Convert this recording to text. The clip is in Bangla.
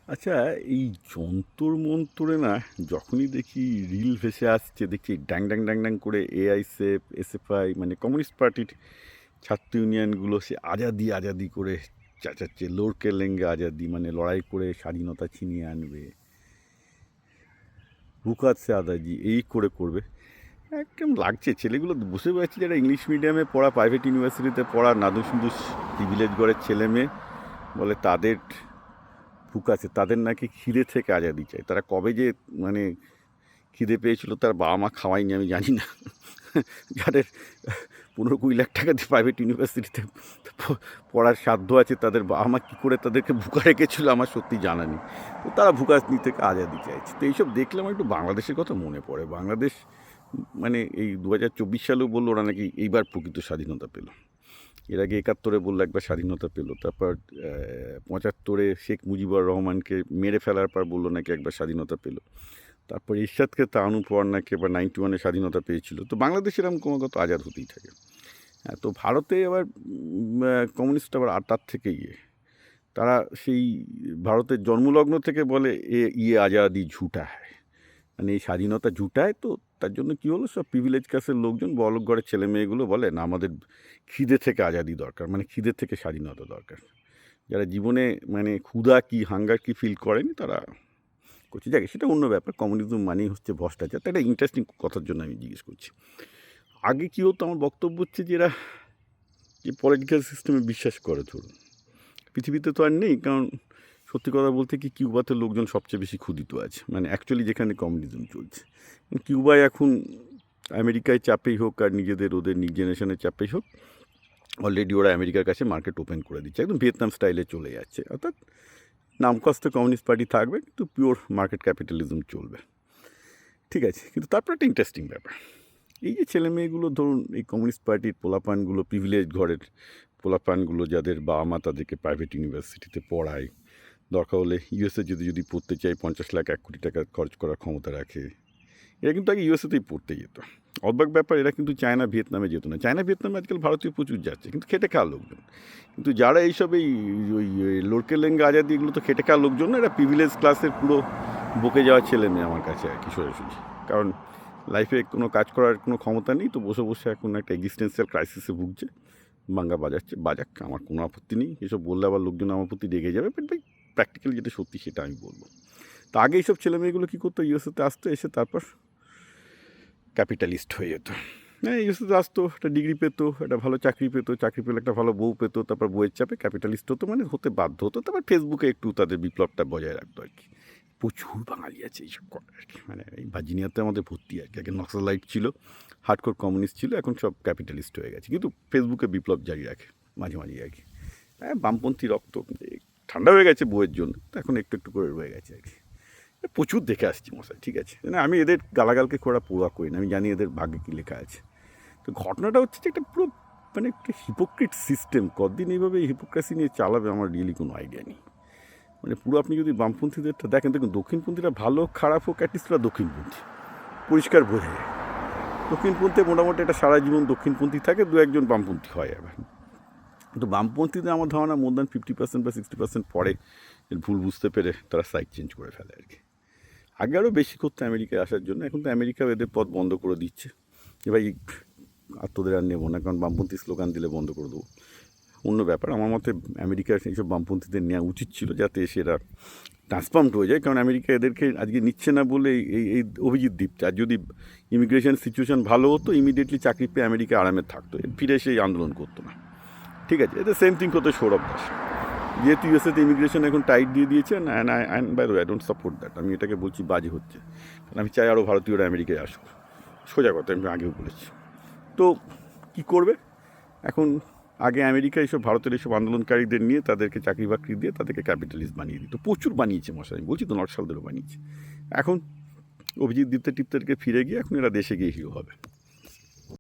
আচ্ছা, এই যন্তর মন্তরে না যখনই দেখি রিল ভেসে আসছে দেখছি ড্যাং ড্যাং ড্যাং ড্যাং করে এআইসেফ এসএফআই মানে কমিউনিস্ট পার্টির ছাত্র ইউনিয়নগুলো সে আজাদি আজাদি করে চেঁচাচ্ছে লোরকেলেঙ্গে আজাদি মানে লড়াই করে স্বাধীনতা ছিনিয়ে আনবে হুকাত সে আদাজি এই করে করবে। একদম লাগছে ছেলেগুলো বসে পাচ্ছি যারা ইংলিশ মিডিয়ামে পড়া প্রাইভেট ইউনিভার্সিটিতে পড়া নাদুস নুদুস প্রিভিলেজ ঘরের ছেলে মেয়ে বলে তাদের ভুক আছে, তাদের নাকি খিদে থেকে আজাদি চাই। তারা কবে যে মানে খিদে পেয়েছিল তার বাবা মা খাওয়ায়নি আমি জানি না। যাদের 15-20 লাখ টাকা দিয়ে প্রাইভেট ইউনিভার্সিটিতে পড়ার সাধ্য আছে তাদের বাবা মা কী করে তাদেরকে ভুকা রেখেছিল আমার সত্যি জানা নেই। তো তারা ভুকানি থেকে আজাদি চাইছে। তো এইসব দেখলে আমার একটু বাংলাদেশের কথা মনে পড়ে। বাংলাদেশ মানে এই 2024 সালেও বললো ওরা নাকি এইবার প্রকৃত স্বাধীনতা পেল। এর আগে 71-এ বললো একবার স্বাধীনতা পেল, তারপর 75-এ শেখ মুজিবুর রহমানকে মেরে ফেলার পর বললো নাকি একবার স্বাধীনতা পেল, তারপর এরশাদকে তাড়ানোর পর নাকি এবার 91-এ স্বাধীনতা পেয়েছিল। তো বাংলাদেশ এরকম ক্রমাগত আজাদ হতেই থাকে। হ্যাঁ, তো ভারতে আবার কমিউনিস্ট আবার তার থেকে তারা সেই ভারতের জন্মলগ্ন থেকে বলে আজাদি ঝুটা হয়, মানে এই স্বাধীনতা ঝুটায়। তো তার জন্য কী হলো, সব প্রিভিলেজ ক্লাসের লোকজন বড়লোক ঘরের ছেলে মেয়েগুলো বলে না আমাদের খিদে থেকে আজাদি দরকার, মানে খিদে থেকে স্বাধীনতা দরকার। যারা জীবনে মানে ক্ষুধা কি হাঙ্গার কি ফিল করেনি তারা করছে। যাকে সেটা অন্য ব্যাপার, কমিউনিজম মানেই হচ্ছে ভ্রষ্টাচার। তাই একটা ইন্টারেস্টিং কথার জন্য আমি জিজ্ঞেস করছি। আগে কী হতো, আমার বক্তব্য হচ্ছে যে এরা যে পলিটিক্যাল সিস্টেমে বিশ্বাস করে, ধরুন পৃথিবীতে তো আর নেই, কারণ সত্যি কথা বলতে কি কিউবাতে লোকজন সবচেয়ে বেশি ক্ষুধিত আছে, মানে অ্যাকচুয়ালি যেখানে কমিউনিজম চলছে। কিউবায় এখন আমেরিকায় চাপেই হোক আর নিজেদের ওদের নিউ জেনারেশনের চাপেই হোক, অলরেডি ওরা আমেরিকার কাছে মার্কেট ওপেন করে দিচ্ছে, একদম ভিয়েতনাম স্টাইলে চলে যাচ্ছে। অর্থাৎ নামকস্তে কমিউনিস্ট পার্টি থাকবে কিন্তু পিওর মার্কেট ক্যাপিটালিজম চলবে, ঠিক আছে। কিন্তু তারপর একটা ইন্টারেস্টিং ব্যাপার, এই যে ছেলে মেয়েগুলো ধরুন এই কমিউনিস্ট পার্টির পোলাপানগুলো প্রিভিলেজ ঘরের পোলাপানগুলো যাদের বাবা মা তাদেরকে প্রাইভেট ইউনিভার্সিটিতে পড়ায়, দরকার হলে ইউএসএ যদি পড়তে চাই 50 লাখ 1 কোটি টাকা খরচ করার ক্ষমতা রাখে, এরা কিন্তু আগে ইউএসএতেই পড়তে যেত। অবাক ব্যাপার, এরা কিন্তু চায়না ভিয়েতনামে যেত না। চায়না ভিয়েতনামে আজকাল ভারতীয় প্রচুর যাচ্ছে, কিন্তু খেটে খাওয়া লোকজন। কিন্তু যারা এইসব এই ওই লোরকেলেঙ্গা আজাদি এগুলো তো খেটে খাওয়া লোকজন না, এরা প্রিভিলেজ ক্লাসের পুরো বকে যাওয়া ছেলে মেয়ে আমার কাছে আর কি সরাসরি। কারণ লাইফে কোনো কাজ করার কোনো ক্ষমতা নেই, তো বসে বসে এখন একটা এক্সিস্টেন্সিয়াল ক্রাইসিসে ভুগছে, বাঙ্গা বাজাচ্ছে, বাজাক, আমার কোনো আপত্তি নেই। এসব বললে আবার লোকজন আমার প্রতি রেগে যাবে, বাট ভাই প্র্যাকটিক্যালি যেটা সত্যি সেটা আমি বলবো। তো আগে এইসব ছেলেমেয়েগুলো কী করতো, ইউএসএতে আসতো, এসে তারপর ক্যাপিটালিস্ট হয়ে যেত। হ্যাঁ, ইউএসএতে আসতো, একটা ডিগ্রি পেতো, একটা ভালো চাকরি পেতো, চাকরি পেলে একটা ভালো বউ পেতো, তারপর বউয়ের চাপে ক্যাপিটালিস্ট হতো, মানে হতে বাধ্য হতো। তারপর ফেসবুকে একটু তাদের বিপ্লবটা বজায় রাখতো আর কি। প্রচুর বাঙালি আছে এইসব করে আর কি, মানে এই ভার্জিনিয়াতে আমাদের ভর্তি আর কি। আগে নক্সালাইট ছিল, হার্ডকোর কমিউনিস্ট ছিল, এখন সব ক্যাপিটালিস্ট হয়ে গেছে, কিন্তু ফেসবুকে বিপ্লব জারি রাখে মাঝে মাঝে আর কি। হ্যাঁ, বামপন্থী রক্ত ঠান্ডা হয়ে গেছে বইয়ের জন্য, তো এখন একটু একটু করে রয়ে গেছে আর কি। প্রচুর দেখে আসছি মশাই, ঠিক আছে, মানে আমি এদের গালাগালকে খোড়া পোড়া করি না, আমি জানি এদের ভাগ্যে কী লেখা আছে। তো ঘটনাটা হচ্ছে যে একটা পুরো মানে একটা হিপোক্রিট সিস্টেম, কতদিন এইভাবে হিপোক্রেসি নিয়ে চালাবে আমার রিয়েলি কোনো আইডিয়া নেই। মানে পুরো আপনি যদি বামপন্থীদেরটা দেখেন, দেখুন দক্ষিণপন্থীরা ভালো খারাপ হোক, অ্যাটলিস্ট ওরা দক্ষিণপন্থী, পরিষ্কার বোঝা যায়। দক্ষিণপন্থী মোটামুটি একটা সারা জীবন দক্ষিণপন্থী থাকে, দু একজন বামপন্থী হয় আবার। কিন্তু বামপন্থীদের আমার ধারণা মোর দ্যান 50% বা 60% পরে ভুল বুঝতে পেরে তারা সাইড চেঞ্জ করে ফেলে আর কি। আগে আরও বেশি করতে আমেরিকায় আসার জন্য, এখন তো আমেরিকাও এদের পথ বন্ধ করে দিচ্ছে। এবার আর তোদের আর নেবো না, কারণ বামপন্থী স্লোগান দিলে বন্ধ করে দেবো, অন্য ব্যাপার। আমার মতে আমেরিকার এইসব বামপন্থীদের নেওয়া উচিত ছিল, যাতে এসে এরা ট্রান্সফর্মড হয়ে যায়। কারণ আমেরিকা এদেরকে আজকে নিচ্ছে না বলে এই অভিজিৎ দিচ্ছে। আর যদি ইমিগ্রেশন সিচুয়েশান ভালো হতো, ইমিডিয়েটলি চাকরি পেয়ে আমেরিকা আরামে থাকতো, ফিরে এসে এই আন্দোলন করতো না, ঠিক আছে। এদের সেম থিং করতো সৌরভ দাস, যেহেতু ইউএসএতে ইমিগ্রেশন এখন টাইট দিয়ে দিয়েছে, and by the way I don't support that, আমি এটাকে বলছি বাজে হচ্ছে, কারণ আমি চাই আরও ভারতীয়রা আমেরিকায় আসুক, সোজা কথা, আমি আগেও বলেছি। তো কী করবে এখন, আগে আমেরিকা এইসব ভারতের এইসব আন্দোলনকারীদের নিয়ে তাদেরকে চাকরি বাকরি দিয়ে তাদেরকে ক্যাপিটালিস্ট বানিয়ে দিত, প্রচুর বানিয়েছে মশাই, বলছি তো নকশালদেরও বানিয়েছে। এখন অভিজিৎ দীপ্তে টিপ্তেরকে ফিরে গিয়ে এখন এরা দেশে গিয়ে হিরো হবে।